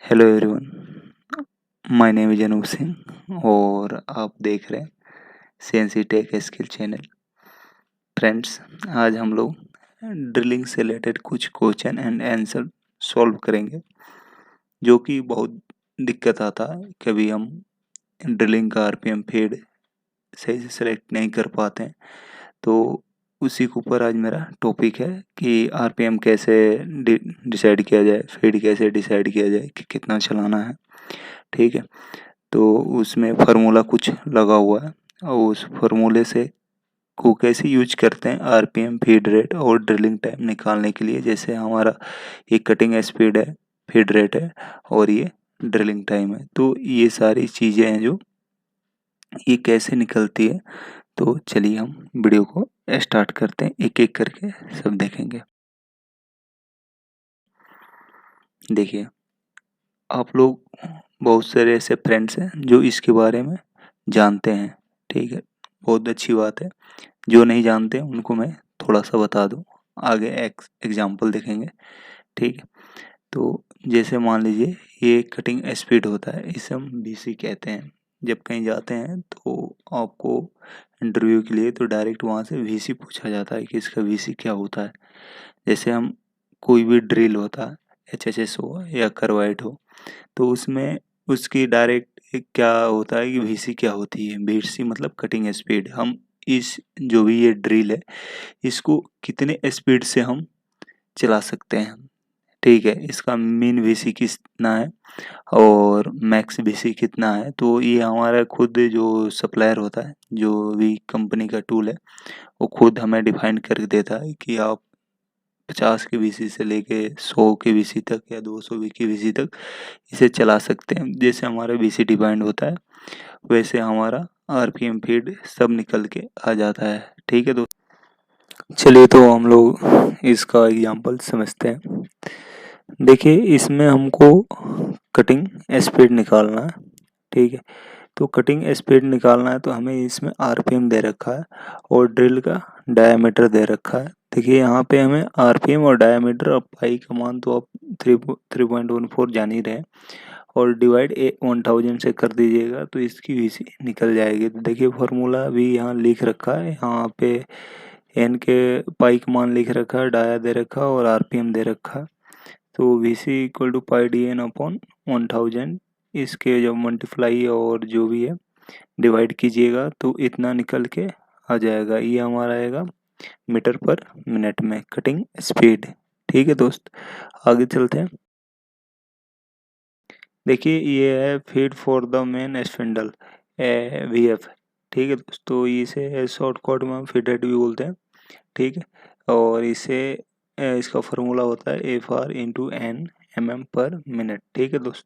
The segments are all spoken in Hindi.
Hello everyone, my name is Anoop Singh और आप देख रहे हैं CNC tech skill channel. Friends, आज हम लोग ड्रिलिंग से रिलेटेड कुछ क्वेश्चन एंड आंसर सॉल्व करेंगे, जो कि बहुत दिक्कत आता है। कभी हम ड्रिलिंग का आरपीएम फीड सही से सेलेक्ट नहीं कर पाते हैं, तो उसी के ऊपर आज मेरा टॉपिक है कि आरपीएम कैसे डिसाइड किया जाए, फीड कैसे डिसाइड किया जाए कि कितना चलाना है। ठीक है, तो उसमें फार्मूला कुछ लगा हुआ है और उस फार्मूले से को कैसे यूज करते हैं आरपीएम, फीड रेट और ड्रिलिंग टाइम निकालने के लिए। जैसे हमारा ये कटिंग स्पीड है, फीड रेट है और ये ड्रिलिंग टाइम है, तो ये सारी चीज़ें हैं जो ये कैसे निकलती है। तो चलिए हम वीडियो को स्टार्ट करते हैं, एक एक करके सब देखेंगे। देखिए, आप लोग बहुत सारे ऐसे फ्रेंड्स हैं जो इसके बारे में जानते हैं। ठीक है, बहुत अच्छी बात है। जो नहीं जानते उनको मैं थोड़ा सा बता दूं, आगे एग्जाम्पल देखेंगे। ठीक है, तो जैसे मान लीजिए ये कटिंग स्पीड होता है, इसे हम बीसी कहते हैं। जब कहीं जाते हैं तो आपको इंटरव्यू के लिए तो डायरेक्ट वहाँ से वीसी पूछा जाता है कि इसका वीसी क्या होता है। जैसे हम कोई भी ड्रिल होता है, एचएचएस हो या करवाइट हो, तो उसमें उसकी डायरेक्ट क्या होता है कि वीसी क्या होती है। वीसी मतलब कटिंग स्पीड। हम इस जो भी ये ड्रिल है, इसको कितने स्पीड से हम चला सकते हैं। ठीक है, इसका मीन वीसी कितना है और मैक्स वीसी कितना है, तो ये हमारा खुद जो सप्लायर होता है, जो भी कंपनी का टूल है, वो खुद हमें डिफाइन करके देता है कि आप 50 के वीसी से लेके 100 के वीसी तक या 200 के वीसी तक इसे चला सकते हैं। जैसे हमारा वीसी डिफाइंड होता है, वैसे हमारा आरपीएम फीड सब निकल के आ जाता है। ठीक है दोस्तों, चलिए तो हम लोग इसका एग्जांपल समझते हैं। देखिए, इसमें हमको कटिंग स्पीड निकालना है। ठीक है, तो कटिंग स्पीड निकालना है तो हमें इसमें आरपीएम दे रखा है और ड्रिल का डायामीटर दे रखा है। देखिए, यहाँ पे हमें आरपीएम और डायामीटर और पाई का मान तो आप 3.14 जान ही रहे हैं, और डिवाइड 1000 से कर दीजिएगा तो इसकी वीसी निकल जाएगी। तो देखिए, फार्मूला भी यहाँ लिख रखा है, यहाँ पे एन के पाई का मान लिख रखा है, डाया दे रखा है और आरपीएम दे रखा है। तो VC equal to pi D N upon 1000, इसके जब मल्टीप्लाई और जो भी है डिवाइड कीजिएगा तो इतना निकल के आ जाएगा। ये हमारा आएगा मीटर पर मिनट में कटिंग स्पीड। ठीक है दोस्त, आगे चलते हैं। देखिए, ये है feed for the main spindle, VF. ठीक है दोस्तों, इसे शॉर्ट कोड में हम फीड रेट भी बोलते हैं। ठीक है, और इसे इसका फार्मूला होता है F R into N M पर मिनट। ठीक है दोस्त,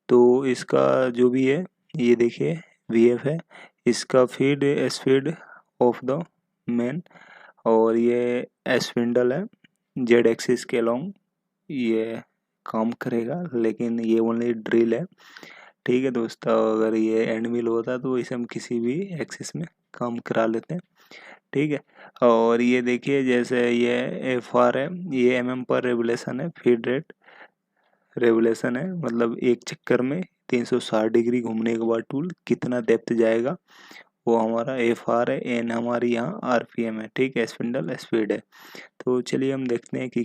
तो इसका जो भी है ये देखिए वीएफ है, इसका feed speed of the man, और ये स्पिंडल है जेड एक्सिस के अलोंग ये काम करेगा, लेकिन ये ओनली ड्रिल है। ठीक है दोस्तों, अगर ये एंड मिल होता तो इसे हम किसी भी एक्सिस में काम करा लेते हैं। ठीक है, और ये देखिए जैसे ये एफ आर है, ये एम पर रेवुलेशन है, फीड रेट रेवुलेशन है, मतलब एक चक्कर में 360 डिग्री घूमने के बाद टूल कितना डेप्थ जाएगा, वो हमारा एफ आर है। एन हमारी यहाँ आरपीएम है। ठीक है, स्पिंडल स्पीड है। तो चलिए हम देखते हैं एक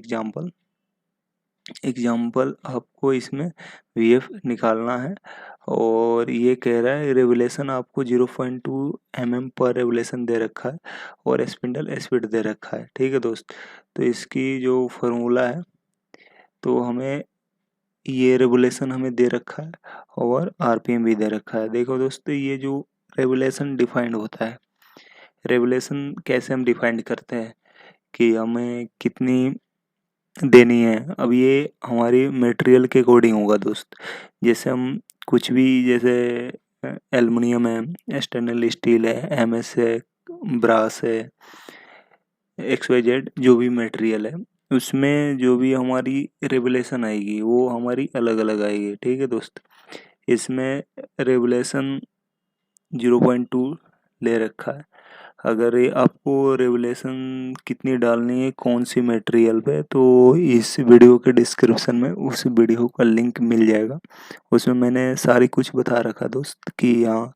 एग्जाम्पल आपको इसमें वीएफ निकालना है, और ये कह रहा है रेवुलेशन आपको 0.2 mm पर रेवुलेशन दे रखा है और स्पिंडल स्पीड दे रखा है। ठीक है दोस्त, तो इसकी जो फार्मूला है, तो हमें ये रेगुलेशन हमें दे रखा है और आरपीएम भी दे रखा है। देखो दोस्तों, ये जो रेगुलेशन डिफाइंड होता है, रेगुलेशन कैसे हम डिफाइंड करते हैं कि हमें कितनी देनी है। अब ये हमारी मटेरियल के अकॉर्डिंग होगा दोस्त। जैसे हम कुछ भी, जैसे एल्युमिनियम है, स्टेनलेस स्टील है, एमएस है, ब्रास है, एक्स वाई जेड जो भी मटेरियल है, उसमें जो भी हमारी रेगुलेशन आएगी वो हमारी अलग अलग आएगी। ठीक है दोस्त, इसमें रेगुलेशन 0.2 ले रखा है, अगर ये आपको रेवलेशन कितनी डालनी है कौन सी मटेरियल पे, तो इस वीडियो के डिस्क्रिप्शन में उस वीडियो का लिंक मिल जाएगा। उसमें मैंने सारी कुछ बता रखा दोस्त कि यहाँ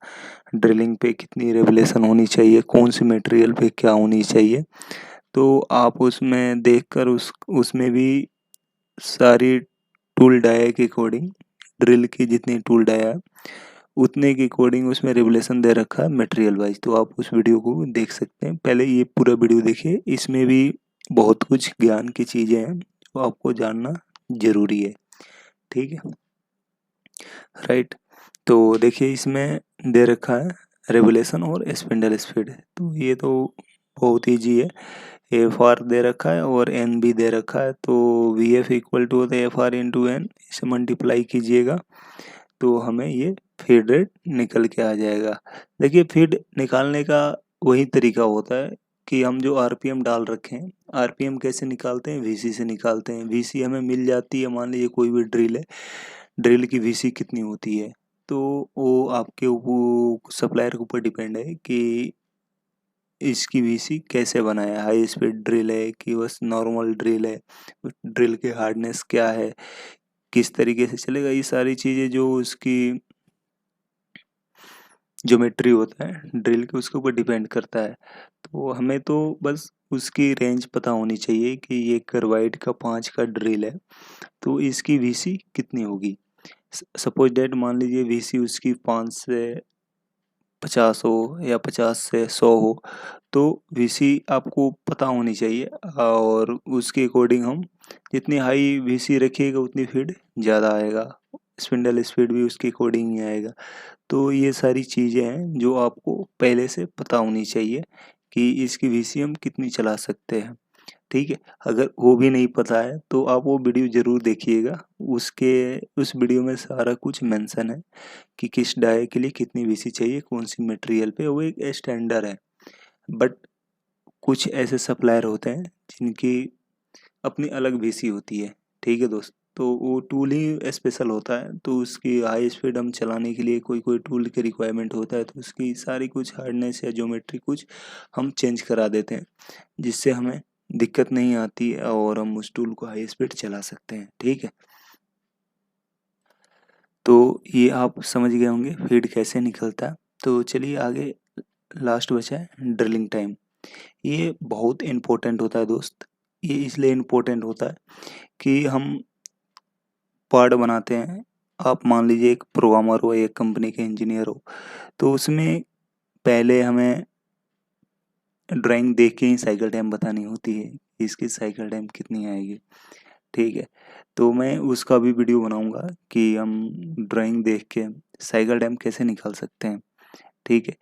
ड्रिलिंग पे कितनी रेवलेशन होनी चाहिए, कौन सी मटेरियल पे क्या होनी चाहिए। तो आप उसमें देखकर उसमें भी सारी टूल डाया के अकॉर्डिंग, ड्रिल की जितनी टूल डाया उतने के अकॉर्डिंग उसमें रेवलेशन दे रखा है मटेरियल वाइज। तो आप उस वीडियो को देख सकते हैं। पहले ये पूरा वीडियो देखिए, इसमें भी बहुत कुछ ज्ञान की चीज़ें हैं जो आपको जानना ज़रूरी है। ठीक है, राइट। तो देखिए इसमें दे रखा है रेवलेशन और स्पिंडल स्पीड। तो ये तो बहुत ईजी है। एफ आर दे रखा है और एन भी दे रखा है। तो वी एफ इक्वल टू होता है एफ आर इंटू एन, इसे मल्टीप्लाई कीजिएगा तो हमें ये फीड रेट निकल के आ जाएगा। देखिए फीड निकालने का वही तरीका होता है कि हम जो आरपीएम डाल रखे हैं, आरपीएम कैसे निकालते हैं, वीसी से निकालते हैं। वीसी हमें मिल जाती है, मान लीजिए कोई भी ड्रिल है, ड्रिल की वीसी कितनी होती है, तो वो आपके सप्लायर के ऊपर डिपेंड है कि इसकी वीसी कैसे बनाया, हाई स्पीड ड्रिल है कि बस नॉर्मल ड्रिल है, ड्रिल की हार्डनेस क्या है, किस तरीके से चलेगा। ये सारी चीज़ें जो उसकी ज्योमेट्री होता है ड्रिल के, उसके ऊपर डिपेंड करता है। तो हमें तो बस उसकी रेंज पता होनी चाहिए कि ये करवाइड का 5 का ड्रिल है तो इसकी वीसी कितनी होगी। सपोज डेट मान लीजिए वीसी उसकी 5 से 50 हो या 50 से 100 हो, तो वीसी आपको पता होनी चाहिए और उसके अकॉर्डिंग हम जितनी हाई वीसी रखिएगा उतनी फीड ज़्यादा आएगा, स्पिंडल स्पीड भी उसके अकॉर्डिंग ही आएगा। तो ये सारी चीज़ें हैं जो आपको पहले से पता होनी चाहिए कि इसकी वीसी हम कितनी चला सकते हैं। ठीक है, अगर वो भी नहीं पता है तो आप वो वीडियो ज़रूर देखिएगा। उस वीडियो में सारा कुछ मेंशन है कि किस डाई के लिए कितनी वीसी चाहिए, कौन सी मटेरियल पे। वो एक स्टैंडर्ड है, बट कुछ ऐसे सप्लायर होते हैं जिनकी अपनी अलग वीसी होती है। ठीक है दोस्त, तो वो टूल ही स्पेशल होता है, तो उसकी हाई स्पीड हम चलाने के लिए कोई कोई टूल की रिक्वायरमेंट होता है, तो उसकी सारी कुछ हार्डनेस या ज्योमेट्री कुछ हम चेंज करा देते हैं जिससे हमें दिक्कत नहीं आती है और हम उस टूल को हाई स्पीड चला सकते हैं। ठीक है, तो ये आप समझ गए होंगे फीड कैसे निकलता है। तो चलिए आगे, लास्ट बचा है ड्रिलिंग टाइम। ये बहुत इम्पोर्टेंट होता है दोस्त। ये इसलिए इम्पोर्टेंट होता है कि हम पार्ट बनाते हैं। आप मान लीजिए एक प्रोग्रामर हो, एक कंपनी के इंजीनियर हो, तो उसमें पहले हमें ड्राइंग देख के ही साइकिल टाइम बतानी होती है, इसकी साइकिल टाइम कितनी आएगी। ठीक है, तो मैं उसका भी वीडियो बनाऊंगा कि हम ड्राइंग देख के साइकिल टाइम कैसे निकाल सकते हैं। ठीक है,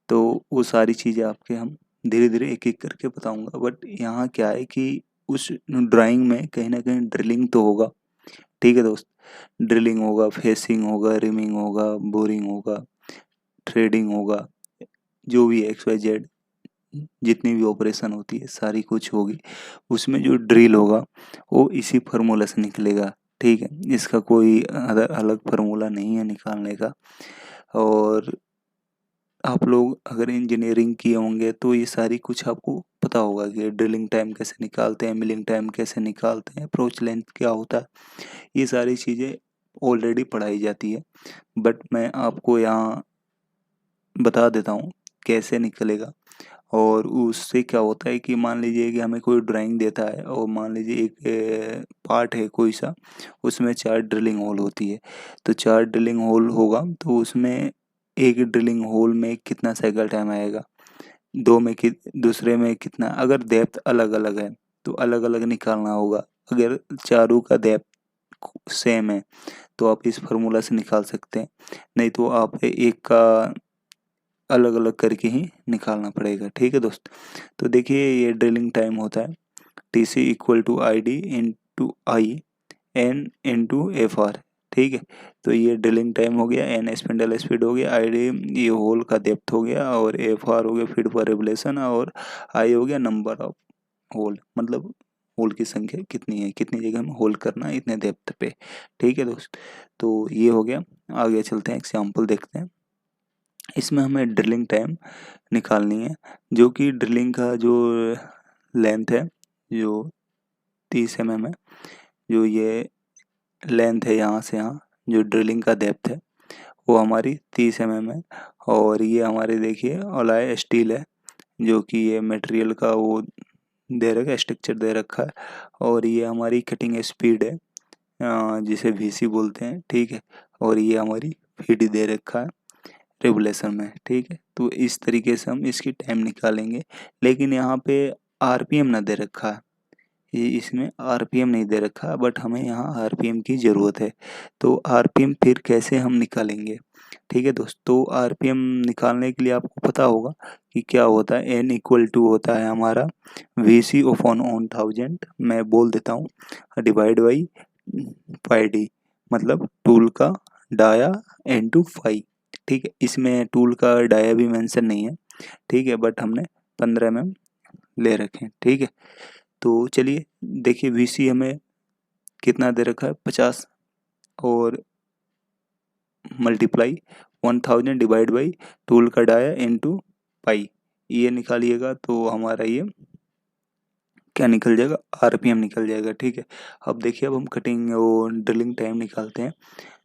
तो वो सारी चीज़ें आपके हम धीरे धीरे एक एक करके बताऊंगा। बट यहाँ क्या है कि उस ड्राइंग में कहीं ना कहीं ड्रिलिंग तो होगा। ठीक है दोस्त, ड्रिलिंग होगा, फेसिंग होगा, रिमिंग होगा, बोरिंग होगा, थ्रेडिंग होगा, जो भी एक्स वाई जेड जितनी भी ऑपरेशन होती है सारी कुछ होगी। उसमें जो ड्रिल होगा वो इसी फार्मूला से निकलेगा। ठीक है, इसका कोई अलग फार्मूला नहीं है निकालने का। और आप लोग अगर इंजीनियरिंग किए होंगे तो ये सारी कुछ आपको पता होगा कि ड्रिलिंग टाइम कैसे निकालते हैं, मिलिंग टाइम कैसे निकालते हैं, अप्रोच लेंथ क्या होता है। ये सारी चीज़ें ऑलरेडी पढ़ाई जाती है, बट मैं आपको यहाँ बता देता हूँ कैसे निकलेगा। और उससे क्या होता है कि मान लीजिए कि हमें कोई ड्राइंग देता है और मान लीजिए एक पार्ट है कोई सा, उसमें 4 ड्रिलिंग होल होती है। तो 4 ड्रिलिंग होल होगा तो उसमें एक ड्रिलिंग होल में कितना साइकिल टाइम आएगा, दो में दूसरे में कितना, अगर डेप्थ अलग अलग है तो अलग अलग निकालना होगा। अगर चारों का डेप्थ सेम है तो आप इस फार्मूला से निकाल सकते हैं, नहीं तो आप एक का अलग अलग करके ही निकालना पड़ेगा। ठीक है दोस्त, तो देखिए ये ड्रिलिंग टाइम होता है T C equal to I D into I N into F R. ठीक है, तो ये ड्रिलिंग टाइम हो गया, एन स्पिंडल स्पीड हो गया, आई डी ये होल का डेप्थ हो गया, और एफ आर हो गया फीड पर रेवलेशन, और आई हो गया नंबर ऑफ होल, मतलब होल की संख्या कितनी है, कितनी जगह में होल करना है इतने डेप्थ पे। ठीक है दोस्त, तो ये हो गया। आगे चलते हैं, एग्जाम्पल देखते हैं। इसमें हमें ड्रिलिंग टाइम निकालनी है, जो कि ड्रिलिंग का जो लेंथ है जो 30 mm है, जो ये लेंथ है यहाँ से यहाँ, जो ड्रिलिंग का डेप्थ है वो हमारी 30 mm है। और ये हमारे देखिए अलॉय स्टील है, जो कि ये मटेरियल का वो दे रखा है, स्ट्रक्चर दे रखा है। और ये हमारी कटिंग स्पीड है, जिसे VC बोलते हैं, ठीक है। और ये हमारी फीड दे रखा है रेगुलेशन में, ठीक है। तो इस तरीके से हम इसकी टाइम निकालेंगे, लेकिन यहाँ पे RPM ना दे रखा है, ये इसमें RPM नहीं दे रखा, बट हमें यहाँ RPM की ज़रूरत है। तो RPM फिर कैसे हम निकालेंगे, ठीक है दोस्तों। RPM निकालने के लिए आपको पता होगा कि क्या होता है। N इक्वल टू होता है हमारा VC अपॉन 1000, मैं बोल देता हूँ, डिवाइड बाई पाई डी, मतलब टूल का डाया इनटू फाई, ठीक है। इसमें टूल का डाया भी मेंशन नहीं है, ठीक है, बट हमने 15 mm ले रखे हैं, ठीक है। तो चलिए देखिए, VC हमें कितना दे रखा है 50, और मल्टीप्लाई 1000 डिवाइड बाई टूल का डाया इनटू पाई, ये निकालिएगा तो हमारा ये क्या निकल जाएगा, RPM निकल जाएगा, ठीक है। अब देखिए, अब हम कटिंग वो ड्रिलिंग टाइम निकालते हैं।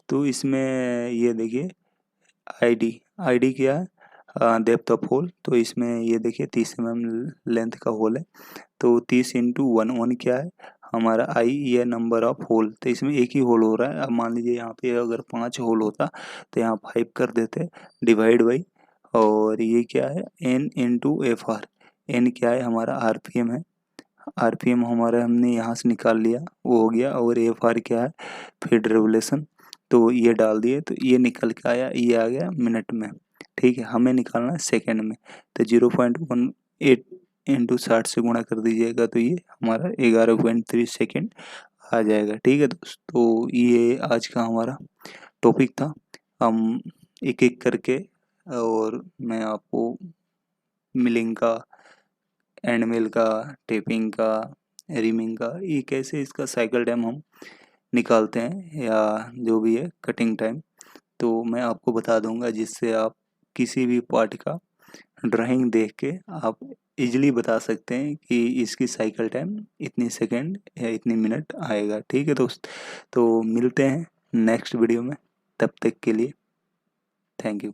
तो इसमें ये देखिए ID क्या है, डेप्थ ऑफ होल। तो इसमें ये देखिए 30 mm लेंथ का होल है, तो 30 इंटू 1 क्या है हमारा I, ये नंबर ऑफ होल। तो इसमें एक ही होल हो रहा है। अब मान लीजिए यहाँ पे अगर 5 होल होता तो यहाँ 5 कर देते, डिवाइड बाई, और ये क्या है N इंटू FR। N क्या है हमारा RPM है, RPM हमारा हमने यहाँ से निकाल लिया, वो हो गया। और FR क्या है, फीड रेगुलेशन, तो ये डाल दिए, तो ये निकल के आया, ये आ गया मिनट में, ठीक है। हमें निकालना है सेकंड में, तो 0.18 इंटू 60 से गुणा कर दीजिएगा, तो ये हमारा 11.3 सेकेंड आ जाएगा, ठीक है दोस्तों। ये आज का हमारा टॉपिक था। हम एक एक करके, और मैं आपको मिलिंग का, एंड मिल का, टेपिंग का, रिमिंग का, ये कैसे इसका साइकिल टाइम हम निकालते हैं, या जो भी है कटिंग टाइम, तो मैं आपको बता दूंगा, जिससे आप किसी भी पार्ट का ड्राइंग देख के आप इजीली बता सकते हैं कि इसकी साइकिल टाइम इतनी सेकंड या इतनी मिनट आएगा, ठीक है दोस्त। तो मिलते हैं नेक्स्ट वीडियो में, तब तक के लिए थैंक यू।